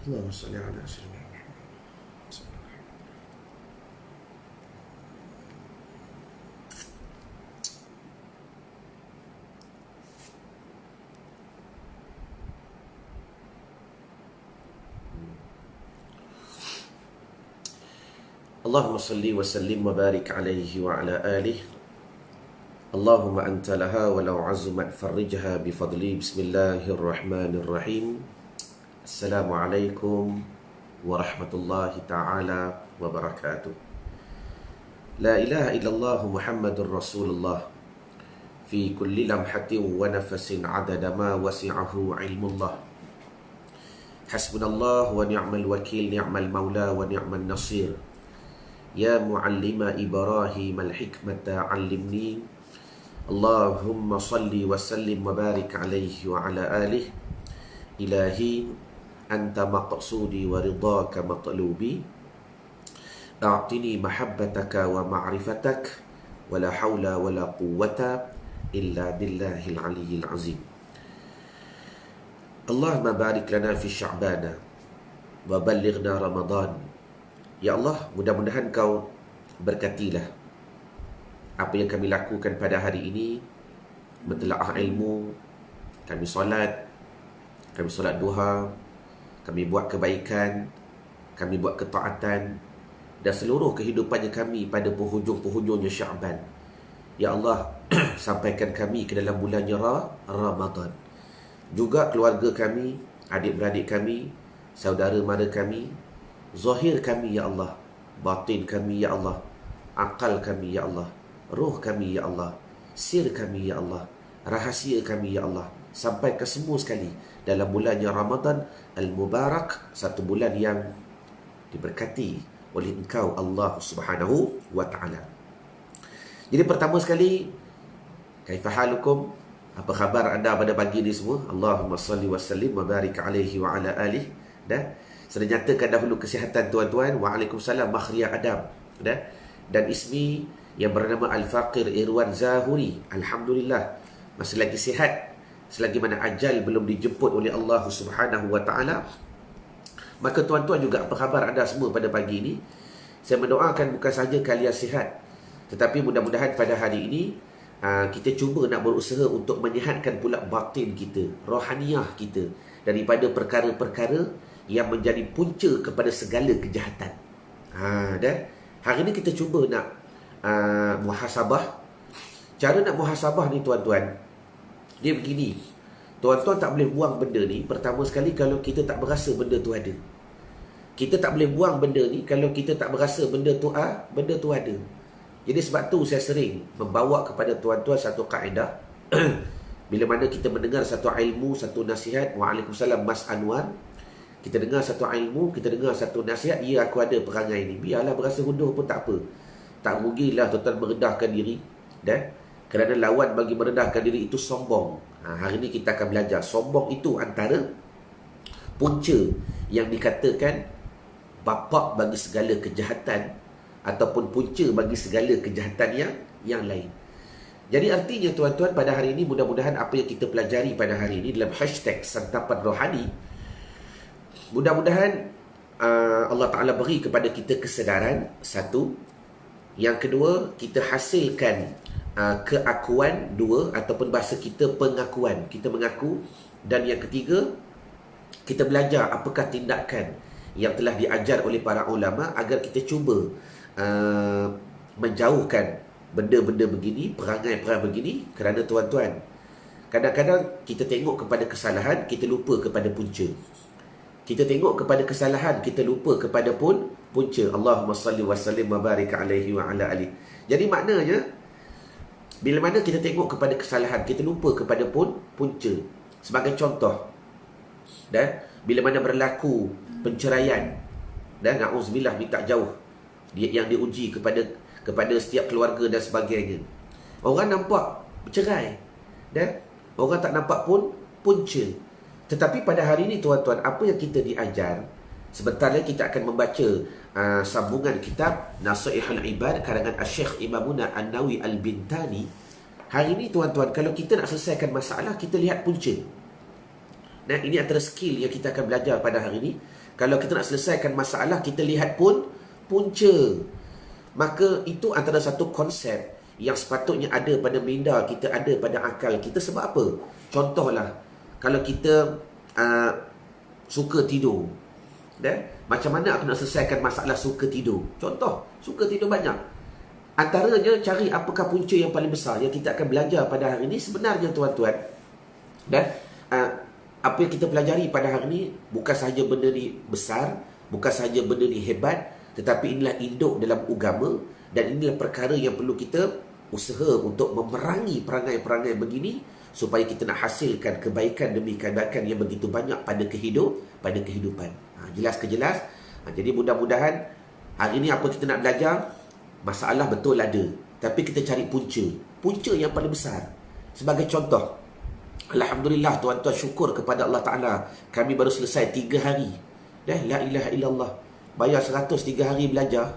Allahumma salli ala sayyidina Muhammad. Allahumma salli wa sallim wa barik alaihi wa ala alihi. Allahumma anta laha walau azumat farrijha bifadli. Bismillahirrahmanirrahim. Assalamualaikum warahmatullahi ta'ala wabarakatuh. La ilaha illallah Muhammadur Rasulullah. Fi kulli lamhatin wa nafasin adada ma wasi'ahu ilmullah. Hasbunallah wa ni'mal wakil, ni'mal maula wa ni'mal nasir. Ya muallima Ibrahim al-hikmata 'allimni. Allahumma salli wa sallim wa barik alaihi wa ala alihi. Ilahi anta maqsudi wa ridaka matlubi. A'tini mahabbataka wa ma'rifatak. Wa la hawla wa la quwwata illa billahil aliyyil azim. Allahumma barik lana fi sya'bana wa ballighna Ramadan. Ya Allah, mudah-mudahan kau berkatilah apa yang kami lakukan pada hari ini, mentelaah ilmu, kami solat duha, kami buat kebaikan, kami buat ketaatan, dan seluruh kehidupannya kami pada penghujung-penghujungnya Sya'ban. Ya Allah, sampaikan kami ke dalam bulannya Ramadan. Juga keluarga kami, adik-beradik kami, saudara mara kami, zahir kami ya Allah, batin kami ya Allah, akal kami ya Allah, roh kami ya Allah, sir kami ya Allah, rahasia kami ya Allah, sampai ke semua sekali dalam bulannya Ramadan al-Mubarak, satu bulan yang diberkati oleh Engkau Allah Subhanahu wa ta'ala. Jadi pertama sekali, kaifa halukum? Apa khabar anda pada pagi ni semua? Allahumma salli wa sallim wa barik alaihi wa ala alihi. Sudah nyatakan dahulu kesihatan tuan-tuan. Waalaikumsalam Makhriya Adam. Dan ismi yang bernama Al-Faqir Irwan Zahuri, alhamdulillah masih lagi sihat, selagi mana ajal belum dijemput oleh Allah Subhanahu wa ta'ala. Maka tuan-tuan juga, apa khabar anda semua pada pagi ini? Saya mendoakan bukan sahaja kalian sihat, tetapi mudah-mudahan pada hari ini kita cuba nak berusaha untuk menyihatkan pula batin kita, rohaniah kita, daripada perkara-perkara yang menjadi punca kepada segala kejahatan. Hari ini kita cuba nak muhasabah. Cara nak muhasabah ni tuan-tuan, dia begini. Tuan-tuan tak boleh buang benda ni, pertama sekali, kalau kita tak berasa benda tu ada. Kita tak boleh buang benda ni kalau kita tak berasa benda tu ada. Jadi sebab tu saya sering membawa kepada tuan-tuan satu kaedah. Bila mana kita mendengar satu ilmu, satu nasihat, waalaikumsalam Mas Anwar, kita dengar satu ilmu, kita dengar satu nasihat, ya aku ada perangai ni, biarlah berasa hundur pun tak apa. Tak rugilah tuan-tuan merendahkan diri. Dan kerana lawan bagi merendahkan diri itu sombong. Hari ini kita akan belajar sombong itu antara punca yang dikatakan bapak bagi segala kejahatan, ataupun punca bagi segala kejahatan yang lain. Jadi artinya tuan-tuan, pada hari ini mudah-mudahan apa yang kita pelajari pada hari ini dalam hashtag santapan rohani, mudah-mudahan Allah Ta'ala beri kepada kita kesedaran, satu. Yang kedua, kita hasilkan keakuan, dua, ataupun bahasa kita pengakuan, kita mengaku. Dan yang ketiga, kita belajar apakah tindakan yang telah diajar oleh para ulama agar kita cuba menjauhkan benda-benda begini, perangai-perangai begini. Kerana tuan-tuan, Kadang-kadang kita tengok kepada kesalahan, kita lupa kepada punca. Kita tengok kepada kesalahan, kita lupa kepada punca. Allahumma salli wa sallim wa barik alaihi wa ala alihi. Jadi maknanya, bila mana kita tengok kepada kesalahan, kita lupa kepada punca. Sebagai contoh, dan bila mana berlaku penceraian, dan na'udzubillah, minta jauh, yang diuji kepada setiap keluarga dan sebagainya. Orang nampak bercerai, dan orang tak nampak punca. Tetapi pada hari ini tuan-tuan, apa yang kita diajar, sebentar lagi kita akan membaca sambungan kitab Nasihatul Ibad karangan Syekh Imamuna An-Nawawi Al-Bintani. Hari ini tuan-tuan, kalau kita nak selesaikan masalah, kita lihat punca. Nah, ini antara skill yang kita akan belajar pada hari ini. Kalau kita nak selesaikan masalah, kita lihat punca. Maka itu antara satu konsep yang sepatutnya ada pada minda kita, ada pada akal kita. Sebab apa? Contohlah, kalau kita suka tidur, macam mana aku nak selesaikan masalah suka tidur? Contoh, suka tidur banyak. Antaranya, cari apakah punca yang paling besar yang kita akan belajar pada hari ini. Sebenarnya tuan-tuan, dan apa yang kita pelajari pada hari ini bukan sahaja benda ni besar, bukan sahaja benda ni hebat, tetapi inilah induk dalam agama, dan inilah perkara yang perlu kita usaha untuk memerangi perangai-perangai begini, supaya kita nak hasilkan kebaikan demi kebaikan yang begitu banyak pada kehidupan. Jelas ke jelas? Jadi mudah-mudahan hari ini apa kita nak belajar, masalah betul ada, tapi kita cari punca yang paling besar. Sebagai contoh, alhamdulillah tuan-tuan, syukur kepada Allah Ta'ala, kami baru selesai 3 hari. La ilaha illallah. Bayar 100 3 hari belajar.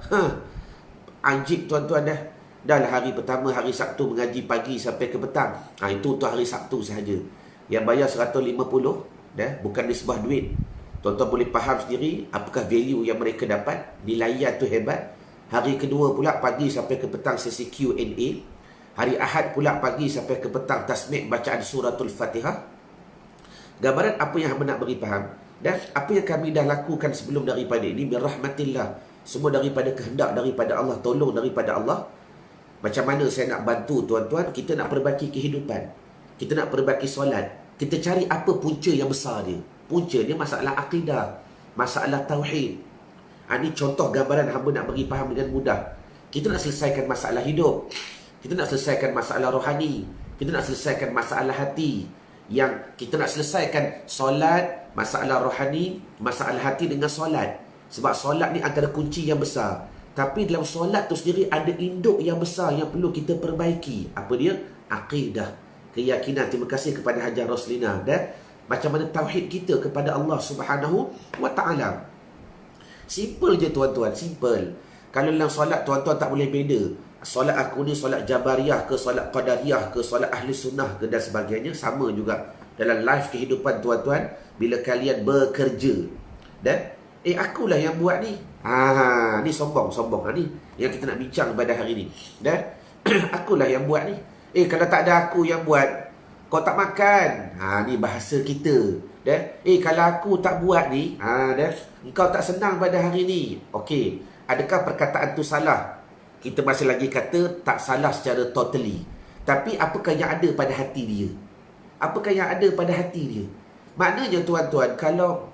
Anjib tuan-tuan dah. Dah lah hari pertama, hari Sabtu mengaji pagi sampai ke petang. Itu untuk hari Sabtu sahaja. Yang bayar 150, bukan di sebuah duit. Tuan-tuan boleh faham sendiri apakah value yang mereka dapat. Nilaian tu hebat. Hari kedua pula pagi sampai ke petang sesi Q&A. Hari Ahad pula pagi sampai ke petang tasmik bacaan suratul Fatihah. Gambaran apa yang hamba nak beri faham. Dan apa yang kami dah lakukan sebelum daripada ini, birahmatillah, semua daripada kehendak daripada Allah, tolong daripada Allah. Macam mana saya nak bantu tuan-tuan, kita nak perbaiki kehidupan, kita nak perbaiki solat, kita cari apa punca yang besar dia. Punca dia masalah akidah, masalah tauhid. Ini contoh gambaran hamba nak bagi faham dengan mudah. Kita nak selesaikan masalah hidup, kita nak selesaikan masalah rohani, kita nak selesaikan masalah hati. Yang kita nak selesaikan solat, masalah rohani, masalah hati dengan solat. Sebab solat ni antara kunci yang besar. Tapi dalam solat tu sendiri ada induk yang besar yang perlu kita perbaiki. Apa dia? Akidah, keyakinan. Terima kasih kepada Hajar Roslina. Dan macam mana tauhid kita kepada Allah Subhanahu wa Ta'ala. Simple je tuan-tuan, simple. Kalau dalam solat tuan-tuan tak boleh beza, solat aku ni solat Jabariyah ke, solat Qadariyah ke, solat Ahli Sunnah ke dan sebagainya. Sama juga dalam live kehidupan tuan-tuan. Bila kalian bekerja, dan akulah yang buat ni. Ni sombong ni yang kita nak bincang pada hari ni. Dan akulah yang buat ni. Kalau tak ada aku yang buat, kau tak makan. Ni bahasa kita. Dan kalau aku tak buat ni, dan engkau tak senang pada hari ni. Okey, adakah perkataan tu salah? Kita masih lagi kata tak salah secara totally. Tapi apakah yang ada pada hati dia? Apakah yang ada pada hati dia? Maknanya tuan-tuan, kalau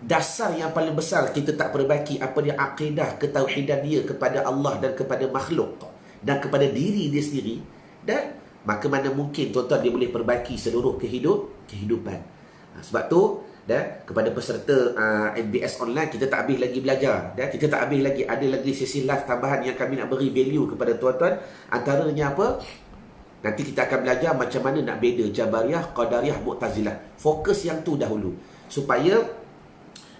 dasar yang paling besar kita tak perbaiki, apa dia? Akidah, ketauhidan dia kepada Allah dan kepada makhluk dan kepada diri dia sendiri, dan maka mana mungkin tuan-tuan dia boleh perbaiki seluruh kehidupan. Sebab tu, dan kepada peserta NBS online, kita tak habis lagi belajar, dan kita tak habis lagi, ada lagi sesi live tambahan yang kami nak beri value kepada tuan-tuan. Antaranya apa? Nanti kita akan belajar macam mana nak beza Jabariyah, Qadariyah, Mu'tazilah. Fokus yang tu dahulu, supaya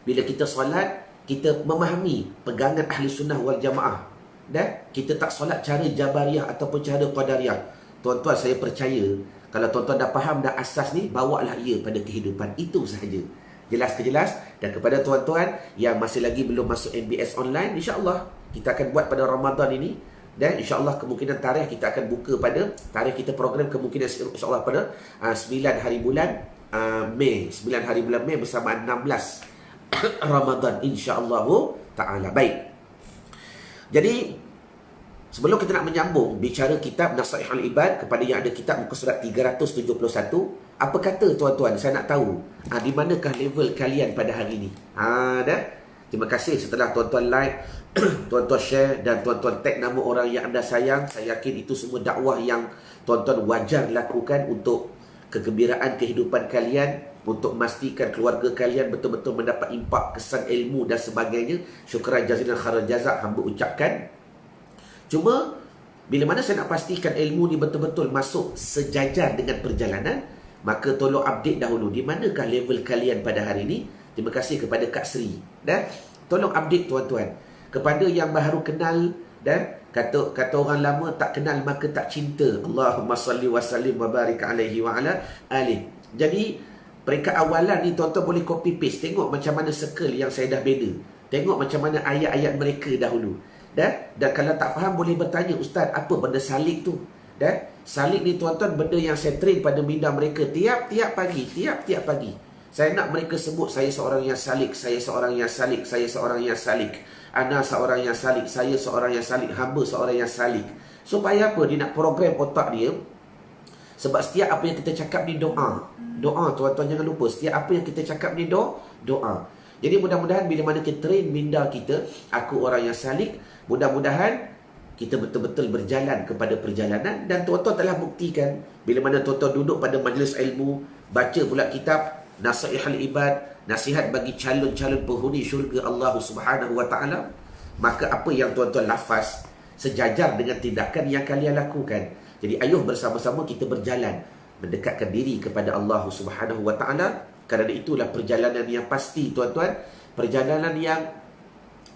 bila kita solat, kita memahami pegangan Ahli Sunnah wal Jamaah, dan kita tak solat cara Jabariyah ataupun cara Qadariyah. Tuan-tuan, saya percaya kalau tuan-tuan dah faham dah asas ni, bawalah ia pada kehidupan. Itu sahaja. Jelas ke jelas? Dan kepada tuan-tuan yang masih lagi belum masuk NBS online, insya-Allah kita akan buat pada Ramadan ini. Dan insya-Allah kemungkinan tarikh kita akan buka pada tarikh kita program kemungkinan insya-Allah pada 9 hari bulan Mei, 9 hari bulan Mei bersamaan 16 Ramadan, insya-Allah taala. Baik. Jadi Sebelum kita nak menyambung bicara kitab Nasaihul Ibad kepada yang ada kitab muka surat 371, apa kata tuan-tuan? Saya nak tahu di manakah level kalian pada hari ini. Dah. Terima kasih setelah tuan-tuan like, tuan-tuan share dan tuan-tuan tag nama orang yang anda sayang. Saya yakin itu semua dakwah yang tuan-tuan wajar lakukan untuk kegembiraan kehidupan kalian, untuk memastikan keluarga kalian betul-betul mendapat impak kesan ilmu dan sebagainya. Syukran jazilan khairan jazak hamba ucapkan. Cuma bila mana saya nak pastikan ilmu ni betul-betul masuk sejajar dengan perjalanan, maka tolong update dahulu di manakah level kalian pada hari ini. Terima kasih kepada Kak Sri. Dan tolong update tuan-tuan. Kepada yang baru kenal, dan kata orang lama, tak kenal maka tak cinta. Allahumma salli wa sallim wa barik alaihi wa ala alihi. Jadi peringkat awalan ni tuan-tuan boleh copy paste. Tengok macam mana circle yang saya dah bina. Tengok macam mana ayat-ayat mereka dahulu. Dan kalau tak faham boleh bertanya, Ustaz, apa benda salik tu? Dan salik ni tuan-tuan benda yang saya train pada minda mereka tiap-tiap pagi. Saya nak mereka sebut, saya seorang yang salik, saya seorang yang salik, saya seorang yang salik, ana seorang yang salik, saya seorang yang salik, hamba seorang yang salik. Supaya apa? Dia nak program otak dia. Sebab setiap apa yang kita cakap ni doa. Doa, tuan-tuan jangan lupa. Setiap apa yang kita cakap ni doa. Jadi mudah-mudahan bila mana kita train minda kita, aku orang yang salik, mudah-mudahan kita betul-betul berjalan kepada perjalanan. Dan tuan-tuan telah buktikan, bila mana tuan-tuan duduk pada majlis ilmu, baca pula kitab Nasaihul Ibad, nasihat bagi calon-calon penghuni syurga Allah Subhanahu wa taala, maka apa yang tuan-tuan lafaz sejajar dengan tindakan yang kalian lakukan. Jadi ayuh bersama-sama kita berjalan mendekatkan diri kepada Allah Subhanahu wa taala. Kerana itulah perjalanan yang pasti tuan-tuan, perjalanan yang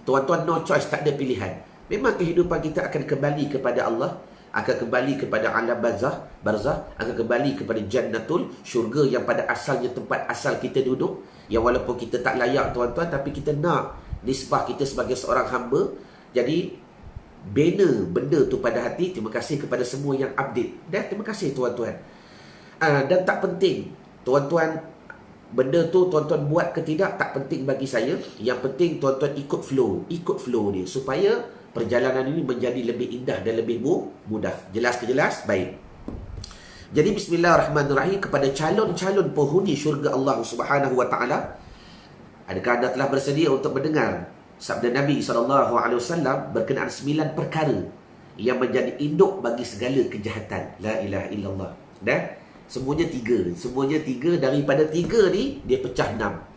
tuan-tuan no choice, tak ada pilihan. Memang kehidupan kita akan kembali kepada Allah, akan kembali kepada alam barzah, akan kembali kepada jannatul, syurga yang pada asalnya tempat asal kita duduk, yang walaupun kita tak layak tuan-tuan, tapi kita nak nisbah kita sebagai seorang hamba. Jadi bina benda tu pada hati. Terima kasih kepada semua yang update. Dan terima kasih tuan-tuan. Dan tak penting tuan-tuan benda tu tuan-tuan buat ke tidak, tak penting bagi saya. Yang penting tuan-tuan ikut flow dia, supaya perjalanan ini menjadi lebih indah dan lebih mudah. Jelas ke jelas? Baik. Jadi bismillahirrahmanirrahim, kepada calon-calon penghuni syurga Allah Subhanahu wa taala, adakah anda telah bersedia untuk mendengar sabda Nabi SAW berkenaan 9 perkara yang menjadi induk bagi segala kejahatan? La ilaha illallah. Dan semuanya tiga. Daripada 3 ni dia pecah 6.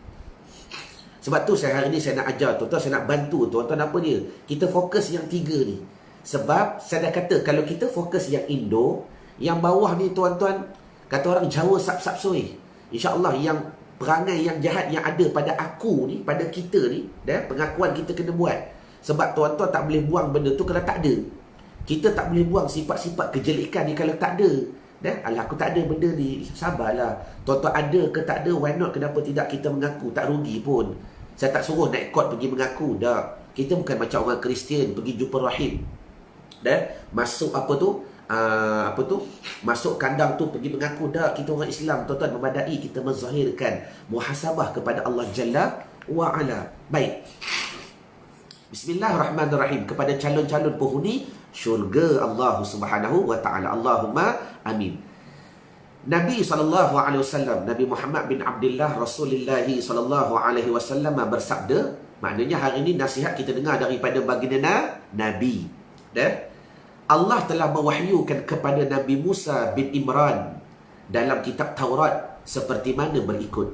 Sebab tu hari ni saya nak ajar tuan-tuan, saya nak bantu tuan-tuan apa dia. Kita fokus yang 3 ni. Sebab saya dah kata, kalau kita fokus yang Indo, yang bawah ni tuan-tuan, kata orang Jawa sap-sap soi. InsyaAllah yang perangai yang jahat yang ada pada aku ni, pada kita ni, dan pengakuan kita kena buat. Sebab tuan-tuan tak boleh buang benda tu kalau tak ada. Kita tak boleh buang sifat-sifat kejelekan ni kalau tak ada. Alah, aku tak ada benda ni. Sabarlah. Tuan-tuan ada ke tak ada, why not? Kenapa tidak kita mengaku? Tak rugi pun. Saya tak suruh naik court pergi mengaku. Dah. Kita bukan macam orang Kristian pergi jumpa rahib. Masuk masuk kandang tu pergi mengaku. Dah, kita orang Islam tuan-tuan memadai kita menzahirkan muhasabah kepada Allah Jalla wa Ala. Baik. Bismillahirrahmanirrahim, kepada calon-calon penghuni syurga Allah Subhanahu wa taala. Allahumma amin. Nabi SAW, Nabi Muhammad bin Abdullah Rasulullah SAW bersabda, maknanya hari ini nasihat kita dengar daripada baginda Nabi. Allah telah mewahyukan kepada Nabi Musa bin Imran dalam kitab Taurat seperti mana berikut.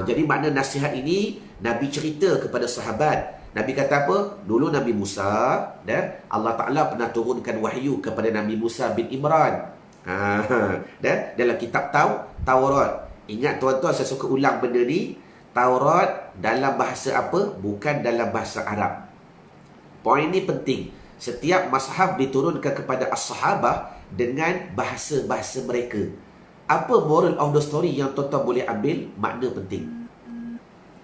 Jadi makna nasihat ini Nabi cerita kepada sahabat. Nabi kata apa? Dulu Nabi Musa, dan Allah Ta'ala pernah turunkan wahyu kepada Nabi Musa bin Imran. Dan dalam kitab Taurat. Ingat tuan-tuan, saya suka ulang benda ni. Taurat dalam bahasa apa? Bukan dalam bahasa Arab. Poin ni penting. Setiap mazhab diturunkan kepada as-sahabah dengan bahasa-bahasa mereka. Apa moral of the story yang tuan-tuan boleh ambil? Makna penting.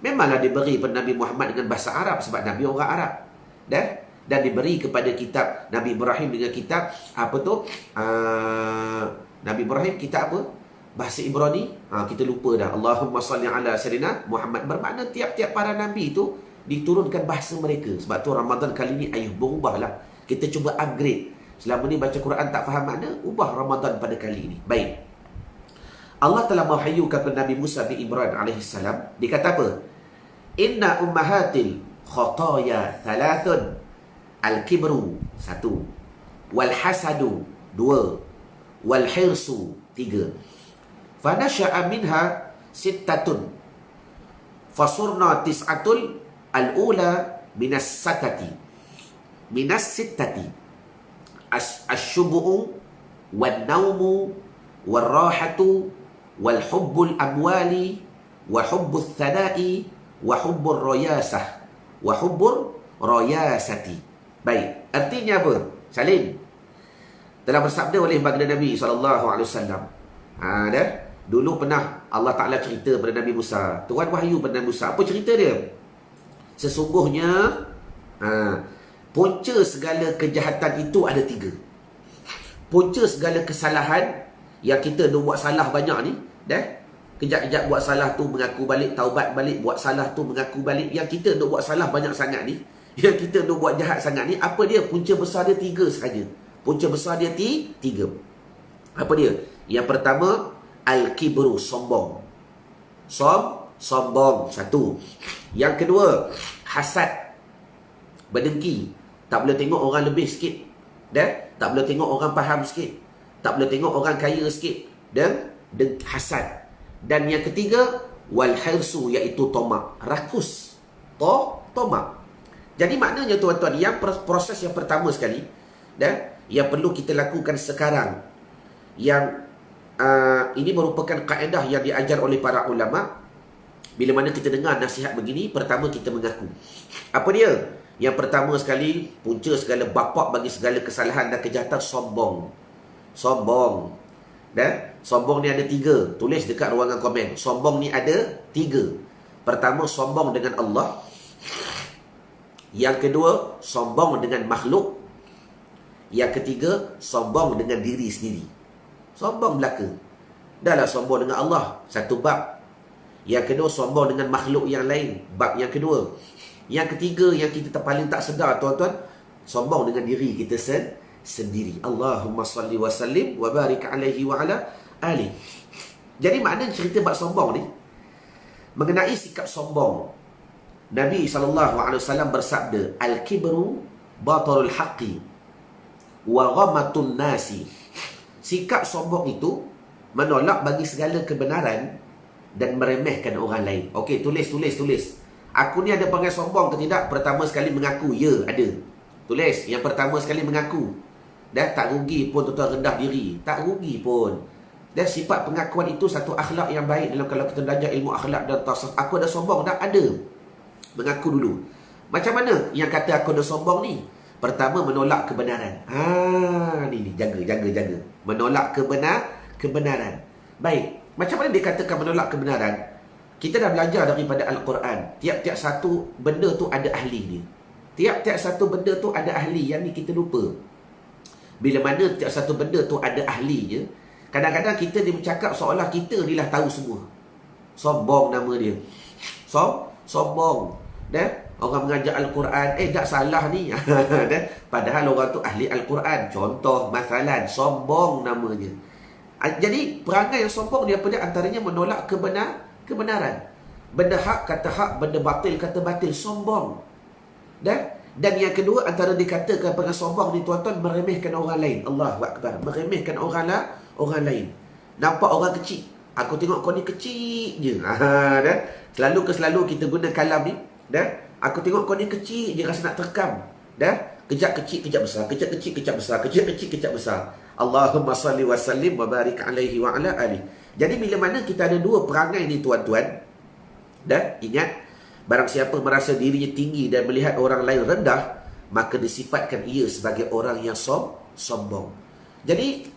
Memanglah diberi pada Nabi Muhammad dengan bahasa Arab sebab Nabi orang Arab. Dan diberi kepada kitab Nabi Ibrahim dengan kitab apa tu? Nabi Ibrahim kitab apa? Bahasa Ibrani. Kita lupa dah. Allahumma salli ala sayyidina Muhammad. Bermakna tiap-tiap para nabi tu diturunkan bahasa mereka. Sebab tu Ramadan kali ni ayuh berubahlah. Kita cuba upgrade. Selama ni baca Quran tak faham makna, ubah Ramadan pada kali ini. Baik. Allah telah mewahyukan kepada Nabi Musa bin Imran alaihissalam. Dia kata apa? Inna ummahatil khataya thalathun. Al-kibru, 1. Wal-hasadu, 2. Wal-hirsu, 3. Fanasha'a minha sittatun. Fasurna tis'atul al-ula minas satati. Minas sittati. Asyubu'u wal-naumu wal-rahatu wal-hubbul amwali wa hubbul thana'i wa hubbul rayasah wa hubbul rayasati. Baik, artinya apa? Salim telah bersabda oleh baginda Nabi SAW. Dah. Dulu pernah Allah Ta'ala cerita kepada Nabi Musa. Tuhan wahyu kepada Nabi Musa. Apa cerita dia? Sesungguhnya punca segala kejahatan itu ada 3. Punca segala kesalahan yang kita dah buat salah banyak ni, dah. Kejap-kejap buat salah tu mengaku balik, taubat balik, buat salah tu mengaku balik. Yang kita dah buat salah banyak sangat ni, yang kita dah buat jahat sangat ni, apa dia? Punca besar dia 3 sahaja. Punca besar dia 3. Apa dia? Yang pertama, al-kibru, sombong. Sombong, 1. Yang kedua, hasad, berdengki. Tak boleh tengok orang lebih sikit, dah. Tak boleh tengok orang faham sikit, tak boleh tengok orang kaya sikit, dan hasad. Dan yang ketiga, wal-hirsu, iaitu tomak, rakus. Tomak. Jadi maknanya tuan-tuan, yang proses yang pertama sekali, dah, yang perlu kita lakukan sekarang, yang ini merupakan kaedah yang diajar oleh para ulama. Bila mana kita dengar nasihat begini, pertama kita mengaku. Apa dia? Yang pertama sekali, punca segala bapak bagi segala kesalahan dan kejahatan, sombong. Dah? Sombong ni ada 3. Tulis dekat ruangan komen. Sombong ni ada 3. Pertama, sombong dengan Allah. Yang kedua, sombong dengan makhluk. Yang ketiga, sombong dengan diri sendiri. Sombong belaka. Dahlah sombong dengan Allah, 1 bab. Yang kedua, sombong dengan makhluk yang lain, bab yang kedua. Yang ketiga, yang kita paling tak sedar tuan-tuan, sombong dengan diri kita sendiri. Allahumma salli wa sallim wa barik alaihi wa ala ali. Jadi makna cerita bab sombong ni, mengenai sikap sombong, Nabi SAW bersabda, al-kibru batarul haqqi wa ghamatun nasi. Sikap sombong itu menolak bagi segala kebenaran dan meremehkan orang lain. Okey, tulis. Aku ni ada panggil sombong ke tidak? Pertama sekali mengaku, ya ada. Tulis, yang pertama sekali mengaku. Dah, tak rugi pun tuan-tuan rendah diri. Tak rugi pun. Dan sifat pengakuan itu satu akhlak yang baik dalam kalau kita belajar ilmu akhlak dan tasawuf. Aku ada sombong, dah ada. Mengaku dulu. Macam mana yang kata aku ada sombong ni? Pertama, menolak kebenaran. Ni jaga. Menolak kebenaran. Baik. Macam mana dia katakan menolak kebenaran? Kita dah belajar daripada Al-Quran. Tiap-tiap satu benda tu ada ahli dia. Tiap-tiap satu benda tu ada ahli. Yang ni kita lupa. Bila mana tiap satu benda tu ada ahlinya, kadang-kadang kita dia bercakap seolah kita ni lah tahu semua. Sombong nama dia. Sombong. Dah? Orang mengajar Al-Quran, tak salah ni. Padahal orang tu ahli Al-Quran. Contoh, masalan, sombong namanya. Jadi, perangai yang sombong dia pada antaranya menolak kebenaran. Benda hak kata hak, benda batil kata batil. Sombong. Dan yang kedua, antara dikatakan dengan sombong ni tuan-tuan, meremehkan orang lain. Allahu Akbar. Meremehkan orang lain. Nampak orang kecil. Aku tengok kau ni kecil je. Selalu kita guna kalam ni. Aku tengok kau ni kecil je, rasa nak terekam. Kejap kecil, kejap besar. Kejap kecil, kejap besar. Kejap kecil, kejap besar. Allahumma salli wa sallim wa barik alaihi wa ala ali. Jadi bila mana kita ada dua perangai ni tuan-tuan, ingat, barang siapa merasa dirinya tinggi dan melihat orang lain rendah, maka disifatkan ia sebagai orang yang sombong. Jadi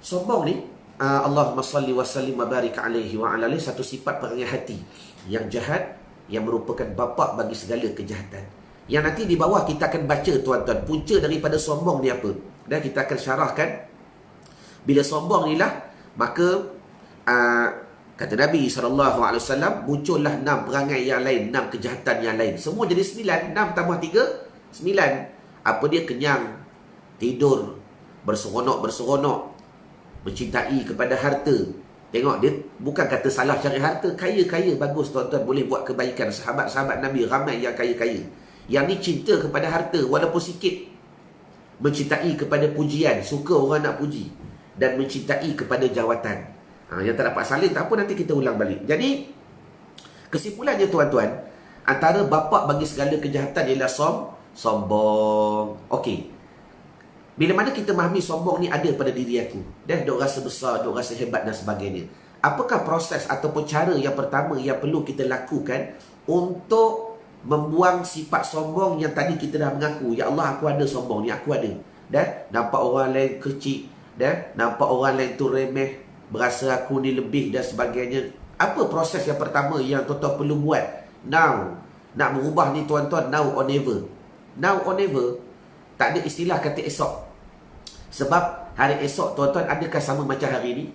sombong ni, Allahumma salli wa sallim wa barik alaihi wa ala ali, satu sifat perangai hati yang jahat, yang merupakan bapak bagi segala kejahatan. Yang nanti di bawah kita akan baca tuan-tuan, punca daripada sombong ni apa. Dan kita akan syarahkan. Bila sombong ni lah, maka kata Nabi SAW, muncullah 6 perangai yang lain, 6 kejahatan yang lain. Semua jadi 9. 6 tambah 3, 9. Apa dia? Kenyang, tidur, berseronok-berseronok, mencintai kepada harta. Tengok, dia bukan kata salah cari harta. Kaya-kaya bagus tuan-tuan, boleh buat kebaikan. Sahabat-sahabat Nabi ramai yang kaya-kaya. Yang ni cinta kepada harta walaupun sikit. Mencintai kepada pujian, suka orang nak puji. Dan mencintai kepada jawatan. Yang tak dapat salin, tak apa, nanti kita ulang balik. Jadi, kesimpulannya tuan-tuan, antara bapa bagi segala kejahatan ialah sombong. Okey. Bila mana kita memahami sombong ni ada pada diri aku, duk rasa besar, duk rasa hebat dan sebagainya. Apakah proses ataupun cara yang pertama yang perlu kita lakukan untuk membuang sifat sombong yang tadi kita dah mengaku, ya Allah aku ada sombong ni, aku ada. Nampak orang lain kecil, nampak orang lain tu remeh, berasa aku ni lebih dan sebagainya. Apa proses yang pertama yang tuan-tuan perlu buat? Now. Nak mengubah ni tuan-tuan, now or never. Now or never. Tak ada istilah kata esok. Sebab hari esok tuan-tuan adakah sama macam hari ni?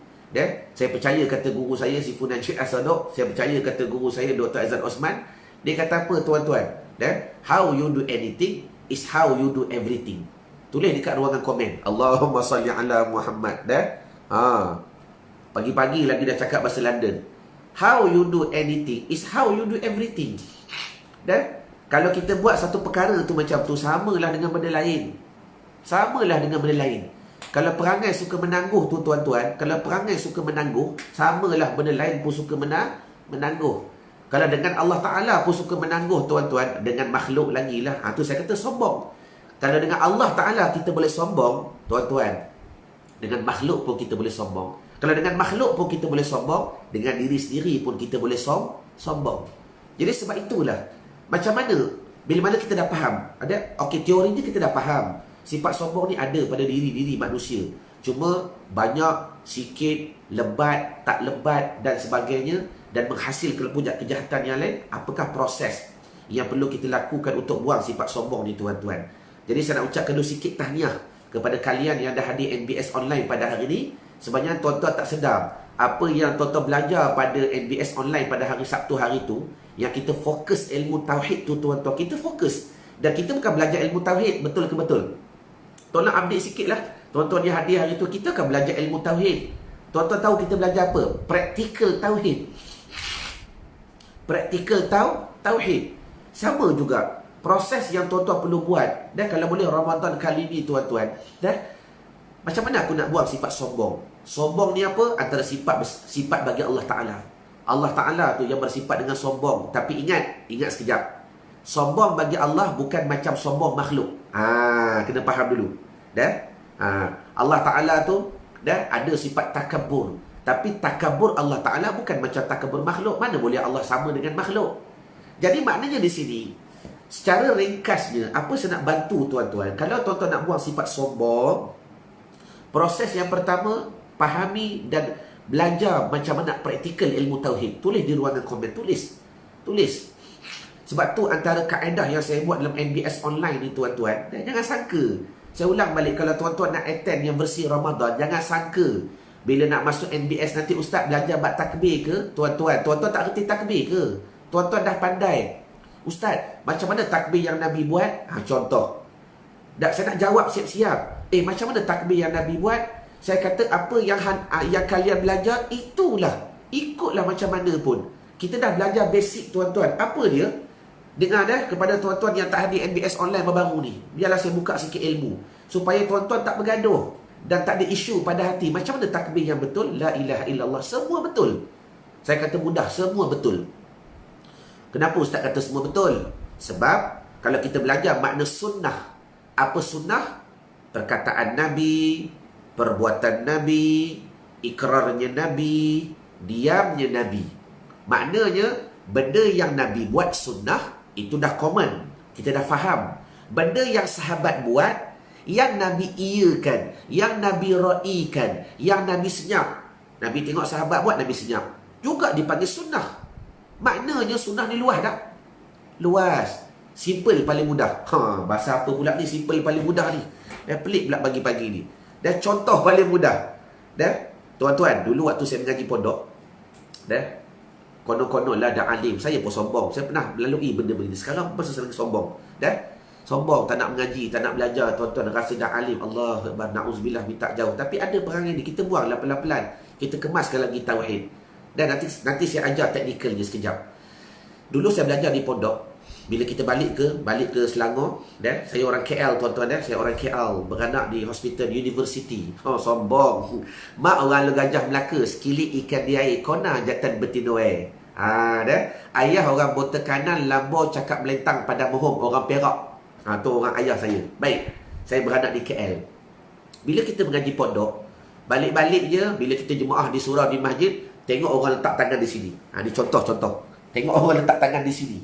Saya percaya kata guru saya si Funan Syed Asadok, saya percaya kata guru saya Dr. Azan Osman. Dia kata apa tuan-tuan? How you do anything is how you do everything. Tulis dekat ruangan komen. Allahumma salli ala Muhammad. Pagi-pagi lagi dah cakap bahasa London. How you do anything is how you do everything. Kalau kita buat satu perkara tu macam tu, samalah dengan benda lain. Samalah dengan benda lain. Kalau perangai suka menangguh tu tuan-tuan, kalau perangai suka menangguh, samalah benda lain pun suka menangguh. Kalau dengan Allah Ta'ala pun suka menangguh tuan-tuan, dengan makhluk lagi lah. Tu saya kata sombong. Kalau dengan Allah Ta'ala kita boleh sombong, tuan-tuan, dengan makhluk pun kita boleh sombong. Kalau dengan makhluk pun kita boleh sombong, dengan diri sendiri pun kita boleh sombong. Jadi sebab itulah, macam mana bila mana kita dah faham, teorinya kita dah faham sifat sombong ni ada pada diri manusia. Cuma banyak, sikit, lebat, tak lebat dan sebagainya, dan menghasilkan kejahatan yang lain. Apakah proses yang perlu kita lakukan untuk buang sifat sombong ni tuan-tuan? Jadi saya nak ucapkan dulu sikit tahniah kepada kalian yang dah hadir NBS online pada hari ini. Sebenarnya tuan-tuan tak sedar apa yang tuan-tuan belajar pada NBS online pada hari Sabtu hari tu, yang kita fokus ilmu tauhid tu tuan-tuan. Kita fokus. Dan kita bukan belajar ilmu tauhid, betul ke betul? Tolong update sikit lah. Tuan-tuan yang hadir hari tu, kita akan belajar ilmu tauhid. Tuan-tuan tahu kita belajar apa? Praktikal tauhid. Praktikal tauhid. Sama juga proses yang tuan-tuan perlu buat. Dan kalau boleh Ramadan kali ni tuan-tuan, macam mana aku nak buang sifat sombong? Sombong ni apa? Antara sifat bagi Allah Ta'ala. Allah Ta'ala tu yang bersifat dengan sombong. Tapi ingat sekejap. Sombong bagi Allah bukan macam sombong makhluk. Kena faham dulu. Allah Ta'ala tu ada sifat takabur. Tapi takabur Allah Ta'ala bukan macam takabur makhluk. Mana boleh Allah sama dengan makhluk? Jadi maknanya di sini, secara ringkasnya, apa saya nak bantu tuan-tuan? Kalau tuan-tuan nak buang sifat sombong, proses yang pertama, pahami dan belajar macam mana praktikal ilmu tauhid. Tulis di ruangan komen. Tulis. Sebab tu antara kaedah yang saya buat dalam NBS online ni tuan-tuan, jangan sangka. Saya ulang balik, kalau tuan-tuan nak attend yang bersih Ramadan, jangan sangka bila nak masuk NBS nanti ustaz belajar bab takbir ke? Tuan-tuan tak reti takbir ke? Tuan-tuan dah pandai. Ustaz, macam mana takbir yang Nabi buat? Contoh. Saya nak jawab siap-siap. Macam mana takbir yang Nabi buat? Saya kata apa yang kalian belajar, itulah. Ikutlah macam mana pun. Kita dah belajar basic tuan-tuan. Apa dia? Dengar kepada tuan-tuan yang tak hadir NBS online baru ni. Biarlah saya buka sikit ilmu. Supaya tuan-tuan tak bergaduh. Dan tak ada isu pada hati. Macam mana takbir yang betul? La ilaha illallah. Semua betul. Saya kata mudah. Semua betul. Kenapa ustaz kata semua betul? Sebab kalau kita belajar makna sunnah. Apa sunnah? Perkataan Nabi, perbuatan Nabi, ikrarnya Nabi, diamnya Nabi. Maknanya, benda yang Nabi buat sunnah, itu dah common. Kita dah faham. Benda yang sahabat buat, yang Nabi iakan, yang Nabi ra'ikan, yang Nabi senyap. Nabi tengok sahabat buat, Nabi senyap. Juga dipanggil sunnah. Maknanya sunnah ni luas tak? Luas. Simple paling mudah. Bahasa apa pula ni simple paling mudah ni? Pelik pula pagi-pagi ni. Dan contoh paling mudah. Tuan-tuan, dulu waktu saya mengaji pondok, konon-konon lah dah alim. Saya pun sombong. Saya pernah melalui benda-benda ni. Sekarang pasal saya sombong. Sombong, tak nak mengaji, tak nak belajar, tuan-tuan rasa dah alim. Allah Akbar, na'udzubillah, minta jauh. Tapi ada perangai ni, kita buanglah pelan-pelan. Kita kemaskan lagi tauhid. Dan nanti saya ajar teknikal je sekejap. Dulu saya belajar di pondok. Bila kita balik ke Selangor, saya orang KL tuan-tuan, saya orang KL, beranak di Hospital University. Oh, sombong. Mak orang Gajah Melaka, sekili ikan di air, kona jatan betinoe. Ayah orang Bota Kanan, Lambor cakap melentang pada mohon orang Perak. Tu orang ayah saya. Baik, saya beranak di KL. Bila kita mengaji pondok, balik-balik je, bila kita jemaah di surau di masjid, tengok orang letak tangan di sini. Ni contoh-contoh. Tengok orang letak tangan di sini.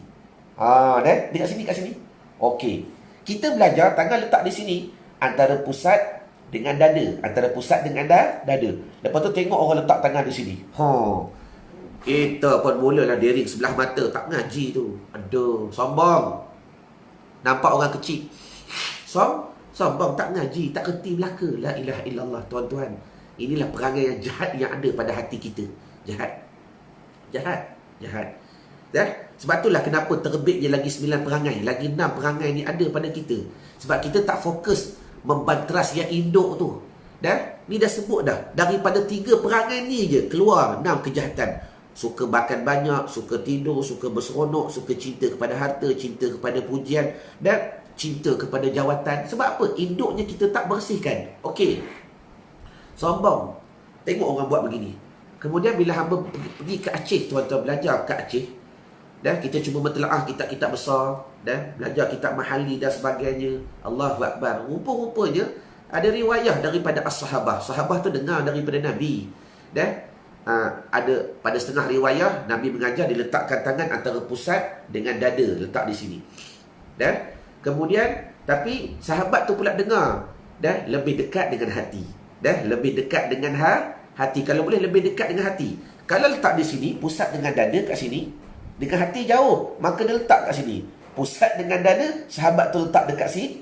Dia kat sini, kat sini. Okey. Kita belajar tangan letak di sini antara pusat dengan dada, antara pusat dengan dada. Lepas tu tengok orang letak tangan di sini. Kita pun mulalah dering sebelah mata, tak ngaji tu. Aduh, sombong. Nampak orang kecil. Sombong, tak ngaji, tak kerti Melaka. La ilaha illallah, tuan-tuan. Inilah perangai yang jahat yang ada pada hati kita. Jahat. Sebab itulah kenapa terbit je lagi 9 perangai, lagi 6 perangai ni ada pada kita. Sebab kita tak fokus membantras yang induk tu. Ni dah sebut dah. Daripada 3 perangai ni je keluar 6 kejahatan. Suka makan banyak, suka tidur, suka berseronok, suka cinta kepada harta, cinta kepada pujian, dan cinta kepada jawatan. Sebab apa? Induknya kita tak bersihkan. Okey. Sombong. Tengok orang buat begini. Kemudian bila hamba pergi ke Aceh, tuan-tuan, belajar ke Aceh, kita cuba mentelaah kitab-kitab besar, belajar kitab mahali dan sebagainya. Allahu Akbar. Rupa-rupanya ada riwayah daripada as-sahabah. Sahabah tu dengar daripada Nabi. Ada pada setengah riwayah Nabi mengajar diletakkan tangan antara pusat dengan dada, letak di sini. Kemudian tapi sahabat tu pula dengar lebih dekat dengan hati. Lebih dekat dengan hati. Kalau boleh lebih dekat dengan hati. Kalau letak di sini, pusat dengan dada kat sini, dengan hati jauh, maka dia letak kat sini. Pusat dengan dada, sahabat tu letak dekat sini.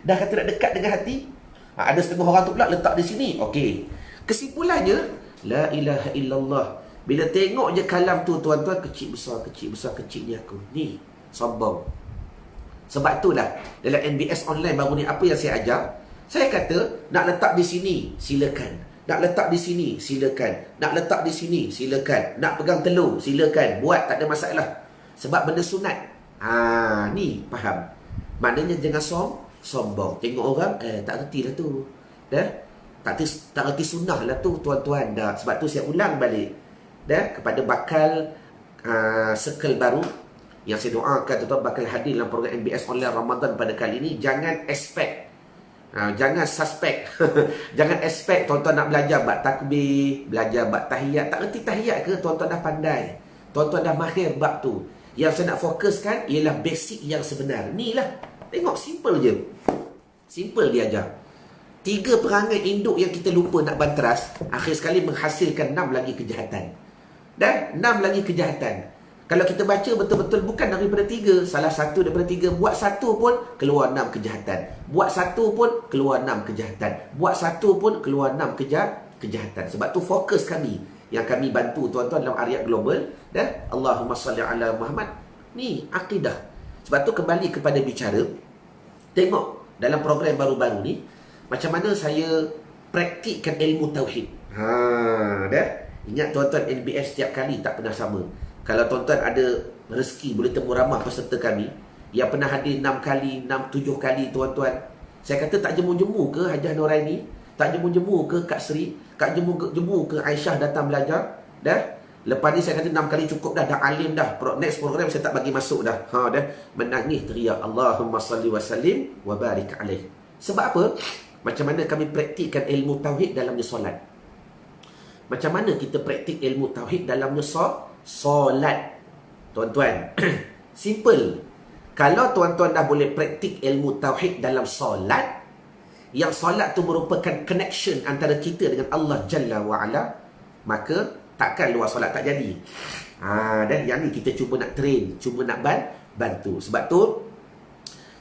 Dah kata nak dekat dengan hati. Ada setengah orang tu pula letak di sini. Okey. Kesimpulannya, la ilaha illallah. Bila tengok je kalam tu, tuan-tuan, kecil besar kecilnya aku. Ni sombong. Sebab itulah dalam NBS online baru ni, apa yang saya ajar, saya kata nak letak di sini silakan, nak letak di sini silakan, nak letak di sini silakan, nak pegang telur silakan, buat, tak ada masalah. Sebab benda sunat. Ni faham. Maknanya jangan sombong. Tengok orang tak reti lah tu. Tak reti sunnah lah tu, tuan-tuan. Sebab tu saya ulang balik kepada bakal circle baru yang saya doakan, tuan-tuan bakal hadir dalam program NBS online Ramadan pada kali ini. Jangan expect, jangan suspek. Jangan expect tuan-tuan nak belajar bab takbir, belajar bab tahiyat. Tak reti tahiyat ke? Tuan-tuan dah pandai, tuan-tuan dah mahir bab tu. Yang saya nak fokuskan ialah basic yang sebenar. Ni lah, tengok, simple je. Simple dia ajar. 3 perangai induk yang kita lupa nak bantras, akhir sekali menghasilkan 6 lagi kejahatan. 6 lagi kejahatan. Kalau kita baca betul-betul, bukan daripada 3, salah satu daripada 3, buat satu pun keluar 6 kejahatan. Buat satu pun keluar 6 kejahatan. Buat satu pun keluar 6 kejahatan. Sebab tu fokus kami, yang kami bantu tuan-tuan dalam Ariyat Global, Allahumma salli ala Muhammad. Ni akidah. Sebab tu kembali kepada bicara, tengok dalam program baru-baru ni, macam mana saya praktikkan ilmu tauhid. Ingat tuan-tuan, NBS setiap kali tak pernah sama. Kalau tuan-tuan ada rezeki boleh temu ramah peserta kami yang pernah hadir 6 kali, 7 kali, tuan-tuan. Saya kata tak jemu-jemu ke Hajah Noraini? Tak jemu-jemu ke Kak Sri? Tak jemu-jemu ke Aisyah datang belajar? Lepas ni saya kata 6 kali cukup dah alim dah. Next program saya tak bagi masuk dah. Menangis teriak Allahumma salli wa sallim wa barik alaih. Sebab apa? Macam mana kami praktikkan ilmu tauhid dalamnya solat. Macam mana kita praktik ilmu tauhid dalamnya solat, tuan-tuan. Simple. Kalau tuan-tuan dah boleh praktik ilmu tauhid dalam solat, yang solat tu merupakan connection antara kita dengan Allah Jalla wa'ala, maka takkan luar solat tak jadi. Dan yang ni kita cuba nak train, cuba nak bantu. Sebab tu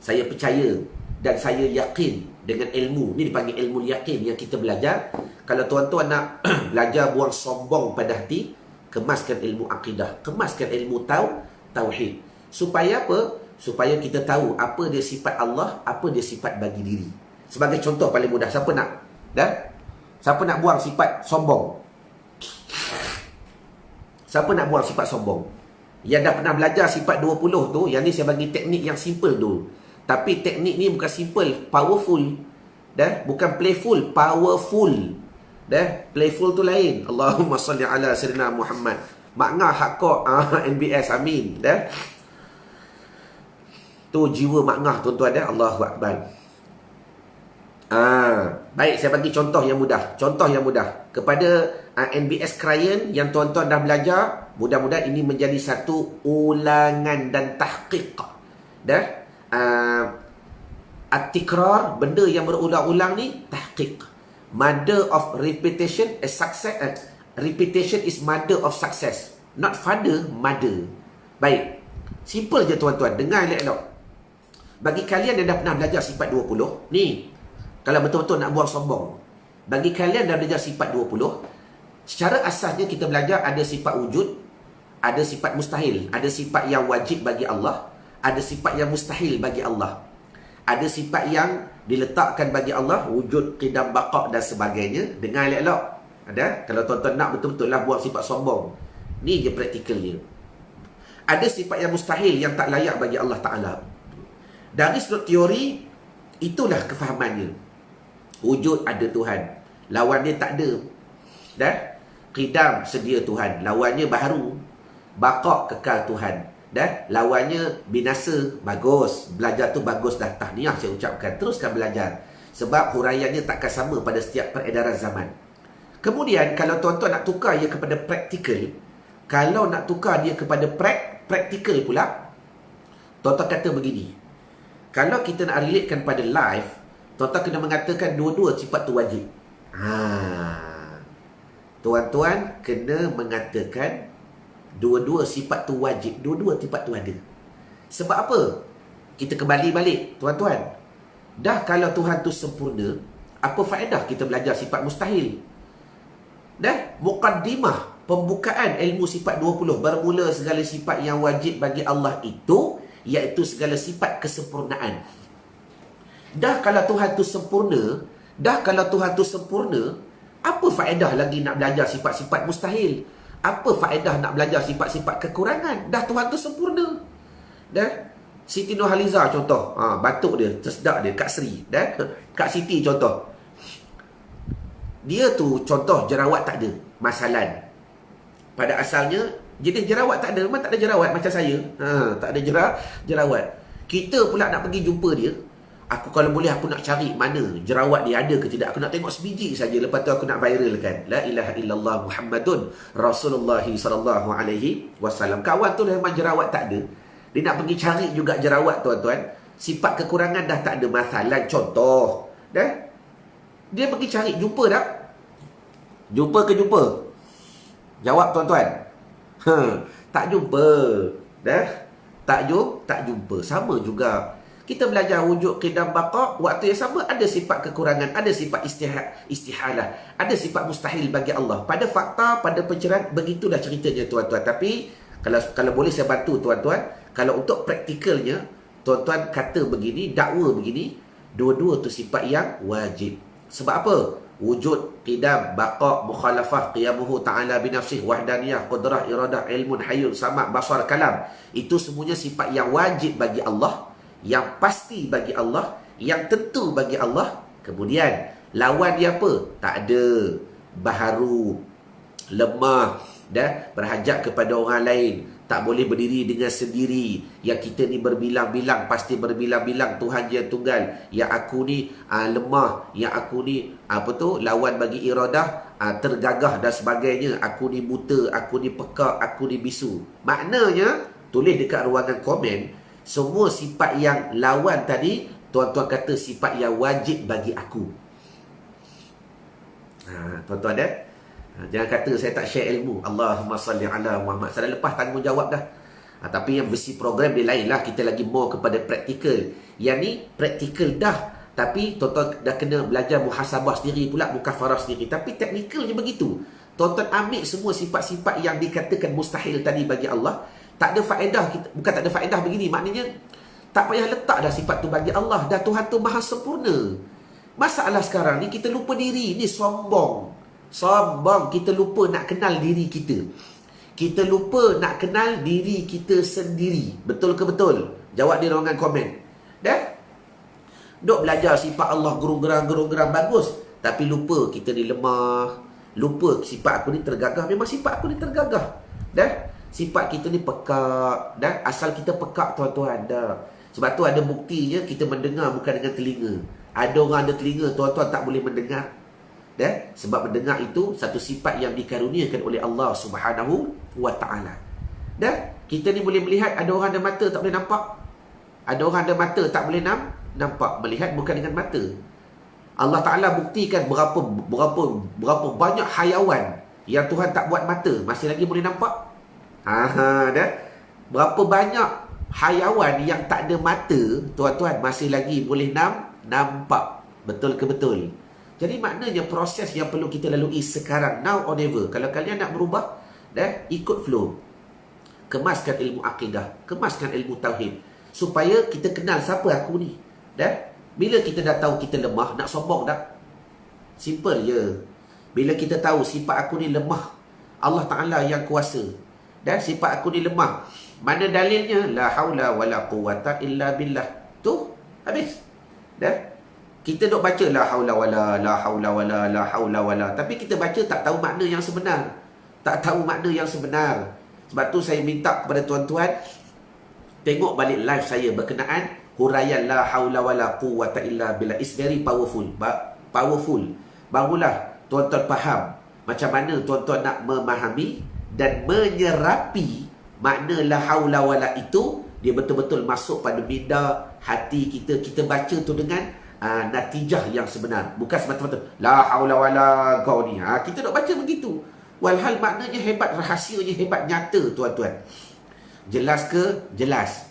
saya percaya dan saya yakin dengan ilmu ni, dipanggil ilmu yakin yang kita belajar. Kalau tuan-tuan nak belajar buang sombong pada hati, kemaskan ilmu akidah, kemaskan ilmu tauhid. Supaya apa? supaya kita tahu apa dia sifat Allah, apa dia sifat bagi diri. Sebagai contoh paling mudah, siapa nak? Siapa nak buang sifat sombong? Siapa nak buang sifat sombong? Yang dah pernah belajar sifat 20 tu, yang ni saya bagi teknik yang simple tu. Tapi teknik ni bukan simple, powerful. Bukan playful, powerful. Playful tu lain. Allahumma salli ala sayyidina Muhammad. Makna hakka NBS, amin. Tu jiwa makna tuan-tuan. Allahu Akbar. Baik, saya bagi contoh yang mudah. Contoh yang mudah. Kepada NBS klien yang tuan-tuan dah belajar, mudah-mudahan ini menjadi satu ulangan dan tahqiq. At-tikrar, benda yang berulang-ulang ni, tahqiq. Mother of repetition is success. Repetition is mother of success. Not father, mother. Baik. Simple je tuan-tuan. Dengar elok-elok. Bagi kalian yang dah pernah belajar sifat 20, ni, kalau betul-betul nak buang sombong. Bagi kalian dah belajar sifat 20, secara asasnya kita belajar ada sifat wujud, ada sifat mustahil, ada sifat yang wajib bagi Allah, ada sifat yang mustahil bagi Allah. Ada sifat yang diletakkan bagi Allah, wujud, qidam, baqa' dan sebagainya. Dengar elok-elok. Ada? Kalau tuan-tuan nak betul-betul lah buang sifat sombong. Ni je praktikalnya. Ada sifat yang mustahil, yang tak layak bagi Allah Ta'ala. Dari sudut teori, itulah kefahamannya. Wujud ada Tuhan, lawan dia tak ada. Qidam sedia Tuhan, lawannya baharu. Baqa' kekal Tuhan. Lawannya binasa. Bagus. Belajar tu bagus dah. Tahniah saya ucapkan. Teruskan belajar. Sebab huraiannya takkan sama pada setiap peredaran zaman. Kemudian kalau tuan-tuan nak tukar ia kepada praktikal, kalau nak tukar dia kepada praktikal pula, tuan-tuan kata begini. Kalau kita nak relatekan pada life, tuan-tuan kena mengatakan dua-dua sifat tu wajib. Tuan-tuan kena mengatakan dua-dua sifat tu wajib. Dua-dua sifat tu ada. Sebab apa? Kita kembali balik, tuan-tuan. Dah kalau Tuhan tu sempurna, apa faedah kita belajar sifat mustahil? Muqaddimah, pembukaan ilmu sifat 20. Bermula segala sifat yang wajib bagi Allah itu, iaitu segala sifat kesempurnaan. Dah kalau Tuhan tu sempurna, apa faedah lagi nak belajar sifat-sifat mustahil? Apa faedah nak belajar sifat-sifat kekurangan? Dah Tuhan tu sempurna. Siti Nurhaliza contoh, batuk dia, tersedak dia, Kak Sri. Kak Siti contoh. Dia tu contoh jerawat tak ada, masalan. Pada asalnya jenis jerawat tak ada, memang tak ada jerawat macam saya. Tak ada jerawat. Kita pula nak pergi jumpa dia. Aku kalau boleh aku nak cari mana jerawat dia ada ke tidak. Aku nak tengok sebiji saja, lepas tu aku nak viralkan. La ilaha illallah Muhammadun Rasulullah sallallahu alaihi wasallam. Kawan tu memang jerawat tak ada. Dia nak pergi cari juga jerawat, tuan-tuan. Sifat kekurangan dah tak ada. Masalah contoh. Dia pergi cari, jumpa tak? Jumpa ke jumpa? Jawab tuan-tuan. Tak jumpa. Tak jumpa. Sama juga. Kita belajar wujud, qidam, baqa', waktu yang sama ada sifat kekurangan, ada sifat istihalah, ada sifat mustahil bagi Allah. Pada fakta, pada pencerahan, begitulah ceritanya, tuan-tuan. Tapi kalau boleh saya bantu tuan-tuan, kalau untuk praktikalnya, tuan-tuan kata begini, dakwa begini, dua-dua tu sifat yang wajib. Sebab apa? Wujud, qidam, baqa', mukhalafah, qiyamuhu ta'ala binafsih, wahdaniyah, qudrah, iradah, ilmun, hayyun, sama', basar, kalam. Itu semuanya sifat yang wajib bagi Allah, yang pasti bagi Allah, yang tentu bagi Allah. Kemudian lawan dia apa? Tak ada. Baharu, lemah, berhajat kepada orang lain, tak boleh berdiri dengan sendiri. Yang kita ni berbilang-bilang, pasti berbilang-bilang Tuhan dia tunggal. Yang aku ni lemah, yang aku ni lawan bagi iradah, tergagah dan sebagainya. Aku ni buta, aku ni pekak, aku ni bisu. Maknanya, tulis dekat ruangan komen, semua sifat yang lawan tadi, tuan-tuan kata sifat yang wajib bagi aku. Tuan-tuan jangan kata saya tak share ilmu. Allahumma salli ala Muhammad. Saya dah lepas tanggungjawab dah. Tapi yang versi program dia lain lah. Kita lagi more kepada praktikal. Yang ni praktikal dah. Tapi tuan-tuan dah kena belajar muhasabah sendiri pula, mukafarah sendiri. Tapi teknikalnya begitu. Tuan-tuan ambil semua sifat-sifat yang dikatakan mustahil tadi bagi Allah. Tak ada faedah. Bukan tak ada faedah begini. Maknanya Tak payah letak dah sifat tu bagi Allah. Dah Tuhan tu maha sempurna. Masalah sekarang ni kita lupa diri. Ni sombong. Sombong. Kita lupa nak kenal diri kita. Kita lupa nak kenal diri kita sendiri. Betul ke betul? Jawab di ruangan komen. Dah? Duk belajar sifat Allah gerung-gerang bagus. Tapi lupa kita ni lemah. Lupa sifat aku ni tergagah. Memang sifat aku ni tergagah. Dah? Sifat kita ni pekak. Dah? Asal kita pekak tuan-tuan. Dah. Sebab tu ada buktinya kita mendengar bukan dengan telinga. Ada orang ada telinga, tuan-tuan tak boleh mendengar. Dah? Sebab mendengar itu satu sifat yang dikaruniakan oleh Allah Subhanahu wa ta'ala. Dah? Kita ni boleh melihat, ada orang ada mata tak boleh nampak. Ada orang ada mata tak boleh nampak. Melihat bukan dengan mata. Allah Ta'ala buktikan berapa banyak hayawan yang Tuhan tak buat mata, masih lagi boleh nampak. Dah? Berapa banyak hayawan yang tak ada mata, tuan-tuan, masih lagi boleh nampak. Betul ke betul? Jadi maknanya proses yang perlu kita lalui sekarang, now or never. Kalau kalian nak berubah, dah, ikut flow. Kemaskan ilmu akidah, kemaskan ilmu tauhid, supaya kita kenal siapa aku ni. Dah? Bila kita dah tahu kita lemah, nak sombong tak? Simple je. Bila kita tahu sifat aku ni lemah, Allah Ta'ala yang kuasa. Dan sifat aku ni lemah, mana dalilnya? La haula wala quwata illa billah. Tu, habis. Dah? Kita duk baca la haula wala, la haula wala, la haula wala. Tapi kita baca tak tahu makna yang sebenar. Tak tahu makna yang sebenar. Sebab tu saya minta kepada tuan-tuan, tengok balik live saya berkenaan huraian la haula wala quwata illa billah. It's very powerful. Powerful. Barulah tuan-tuan faham macam mana tuan-tuan nak memahami dan menyerapi makna la haula wala itu. Dia betul-betul masuk pada minda hati kita. Kita baca tu dengan natijah yang sebenar. Bukan semata-mata la haula wala kau ni. Kita nak baca begitu. Walhal maknanya hebat, rahasianya hebat, nyata tuan-tuan. Jelas ke? Jelas.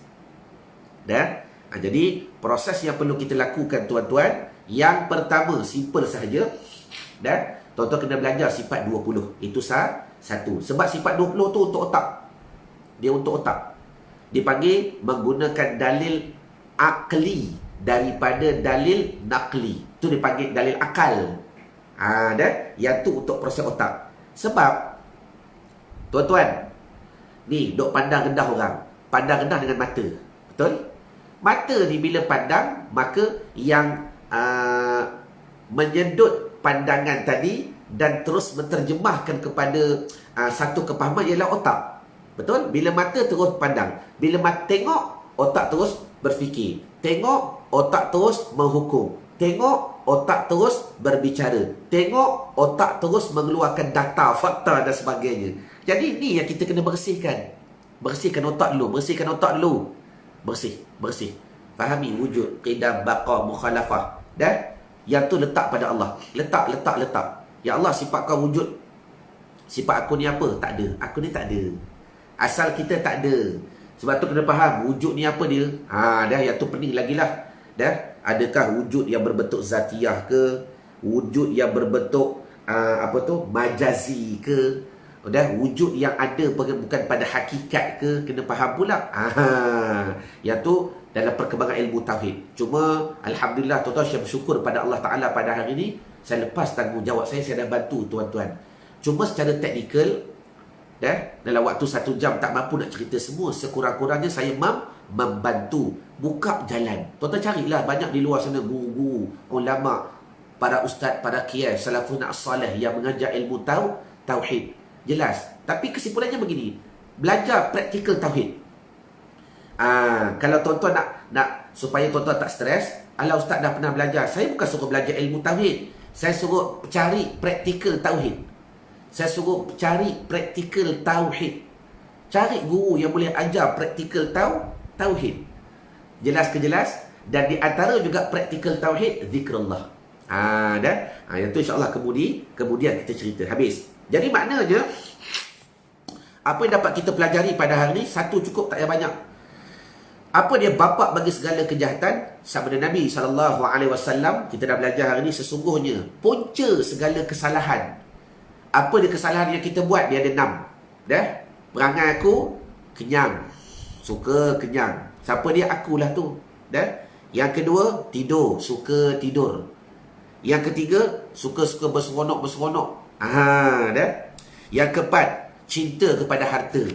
Dah? Jadi proses yang perlu kita lakukan tuan-tuan, yang pertama simple sahaja. Dan tuan-tuan kena belajar sifat 20. Itu satu. Sebab sifat 20 tu untuk otak. Dia untuk otak. Dipanggil menggunakan dalil akli daripada dalil nakli. Itu dipanggil dalil akal. Dan yang tu untuk proses otak. Sebab tuan-tuan ni duk pandang rendah orang. Pandang rendah dengan mata. Betul? Mata ni bila pandang, maka yang menyedut pandangan tadi dan terus menterjemahkan kepada satu kepahaman ialah otak. Betul? Bila mata terus pandang, bila mata tengok, otak terus berfikir. Tengok, otak terus menghukum. Tengok, otak terus berbicara. Tengok, otak terus mengeluarkan data, fakta dan sebagainya. Jadi ni yang kita kena bersihkan. Bersihkan otak dulu. Bersihkan otak dulu. Bersih. Fahami wujud, qidam, baqa, mukhalafah. Dan yang tu letak pada Allah. Letak. Ya Allah, sifat kau wujud. Sifat aku ni apa? Tak ada. Aku ni tak ada. Asal kita tak ada. Sebab tu kena faham wujud ni apa dia. Dah, yang tu pening lagi lah. Dah, adakah wujud yang berbentuk zatiyah ke? Wujud yang berbentuk majazi ke? Dah, wujud yang ada bukan pada hakikat ke? Kena faham pula. Yang tu dalam perkembangan ilmu tauhid. Cuma alhamdulillah tuan-tuan, saya bersyukur pada Allah Ta'ala pada hari ini saya lepas tanggungjawab saya dah bantu tuan-tuan. Cuma secara teknikal, dalam waktu 1 jam tak mampu nak cerita semua. Sekurang-kurangnya saya membantu buka jalan. Tuan-tuan carilah banyak di luar sana guru-guru, ulama, para ustaz, para kiai, salafun as-salih yang mengajar ilmu tauhid. Jelas. Tapi kesimpulannya begini, belajar praktikal tauhid. Kalau tuan-tuan nak supaya tuan-tuan tak stres, ala ustaz dah pernah belajar. Saya bukan suruh belajar ilmu tauhid. Saya suruh cari praktikal tauhid. Cari guru yang boleh ajar praktikal tauhid. Jelas ke jelas? Dan di antara juga praktikal tauhid, zikrullah. Yang tu insya-Allah kemudian kita cerita. Habis. Jadi maknanya apa yang dapat kita pelajari pada hari ini, satu cukup, tak payah banyak. Apa dia bapa bagi segala kejahatan? Sabda Nabi SAW, kita dah belajar hari ini, sesungguhnya punca segala kesalahan. Apa dia kesalahan yang kita buat? Dia ada 6. Perangai aku kenyang, suka kenyang. Siapa dia? Akulah tu. Dan yang kedua, tidur, suka tidur. Yang ketiga, suka-suka berseronok-berseronok. Dah. Yang keempat, cinta kepada harta.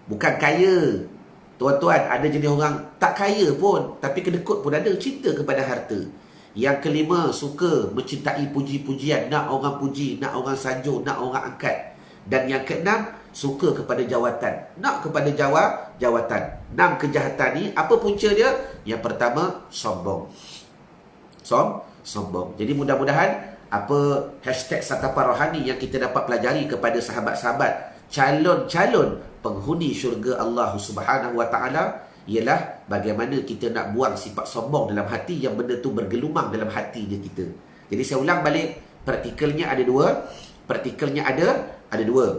Bukan kaya. Tuan-tuan, ada jenis orang tak kaya pun, tapi kedekut pun ada, cinta kepada harta. Yang kelima, suka mencintai puji-pujian, nak orang puji, nak orang sanjung, nak orang angkat. Dan yang keenam, suka kepada jawatan, nak kepada jawatan. 6 kejahatan ni, apa punca dia? Yang pertama, sombong. Sombong. Jadi mudah-mudahan apa hashtag Santapan Rohani yang kita dapat pelajari kepada sahabat-sahabat calon-calon penghuni syurga Allah Subhanahu Wa Taala ialah bagaimana kita nak buang sifat sombong dalam hati yang benda tu bergelumang dalam hatinya kita. Jadi saya ulang balik, praktikalnya ada dua.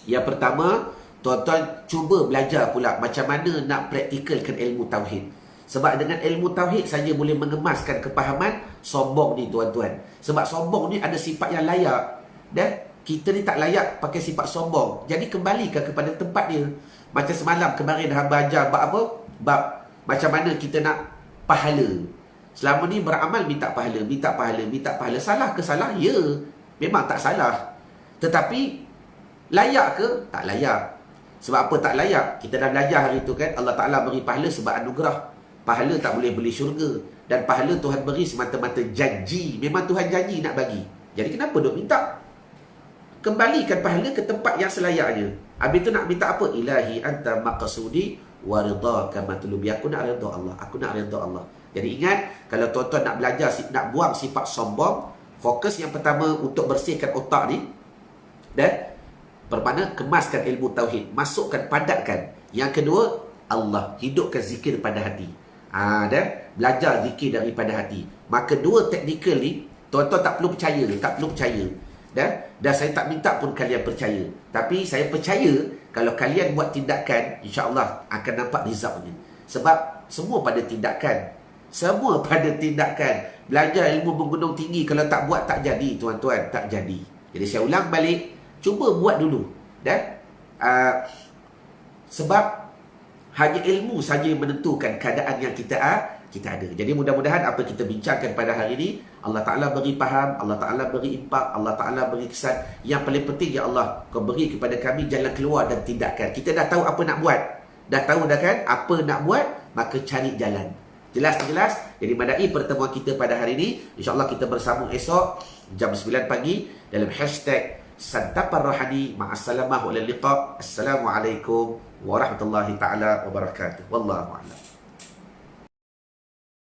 Yang pertama, tuan-tuan cuba belajar pula macam mana nak praktikalkan ilmu tauhid. Sebab dengan ilmu tauhid saja boleh mengemaskan kepahaman sombong ni tuan-tuan. Sebab sombong ni ada sifat yang layak. Dan kita ni tak layak pakai sifat sombong. Jadi kembalikan kepada tempat dia. Macam semalam kemarin hamba ajar bab apa? Bab macam mana kita nak pahala. Selama ni beramal minta pahala. Salah ke salah? Ya, memang tak salah. Tetapi layak ke? Tak layak. Sebab apa tak layak? Kita dah belajar hari tu kan, Allah Ta'ala beri pahala sebab anugerah. Pahala tak boleh beli syurga. Dan pahala Tuhan beri semata-mata janji. Memang Tuhan janji nak bagi. Jadi kenapa duk minta? Kembalikan pahala ke tempat yang selayaknya. Habis tu nak minta apa? Ilahi anta maqsudi wa ridhaka matlubi. Aku nak redha Allah. Jadi ingat, kalau tuan-tuan nak belajar, nak buang sifat sombong, fokus yang pertama untuk bersihkan otak ni. Dan bermakna kemaskan ilmu tauhid, masukkan, padatkan. Yang kedua, Allah, hidupkan zikir pada hati. Dan belajar zikir daripada hati. Maka dua teknikal ni tuan-tuan tak perlu percaya. Dan saya tak minta pun kalian percaya. Tapi saya percaya kalau kalian buat tindakan, insya-Allah akan nampak resultnya. Sebab semua pada tindakan. Belajar ilmu menggunung tinggi, kalau tak buat tak jadi tuan-tuan, tak jadi. Jadi saya ulang balik, cuba buat dulu. Dan sebab hanya ilmu saja yang menentukan keadaan yang kita ada. Jadi mudah-mudahan apa kita bincangkan pada hari ini, Allah Ta'ala beri faham, Allah Ta'ala beri impak, Allah Ta'ala beri kesan. Yang paling penting, ya Allah, Kau beri kepada kami jalan keluar dan tindakan. Kita dah tahu apa nak buat. Dah tahu dah kan apa nak buat, maka cari jalan. Jelas? Jadi madai pertemuan kita pada hari ini. InsyaAllah kita bersambung esok jam 9 pagi dalam hashtag Santapan Rohani. Ma'assalamah wa liqa. Assalamualaikum warahmatullahi ta'ala wabarakatuh. Wallahu a'lam.